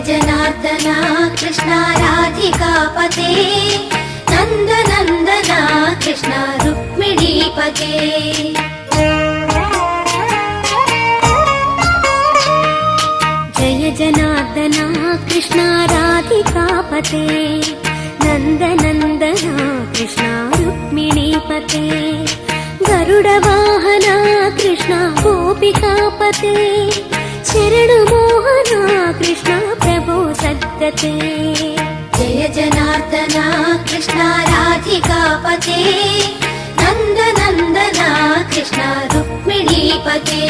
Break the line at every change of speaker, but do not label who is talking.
जनार्दना कृष्ण राधिकापते नन्दनन्दना कृष्ण रुक्मिणीपते जय जनार्दना कृष्ण राधिकापते नन्दनन्दना कृष्ण रुक्मिणीपते गरुडवाहना कृष्ण गोपिकापते शरणमोहना कृष्ण प्रभो सद्गते जय जनार्दना कृष्ण राधिकापते नन्दनन्दना कृष्ण रुक्मिणीपते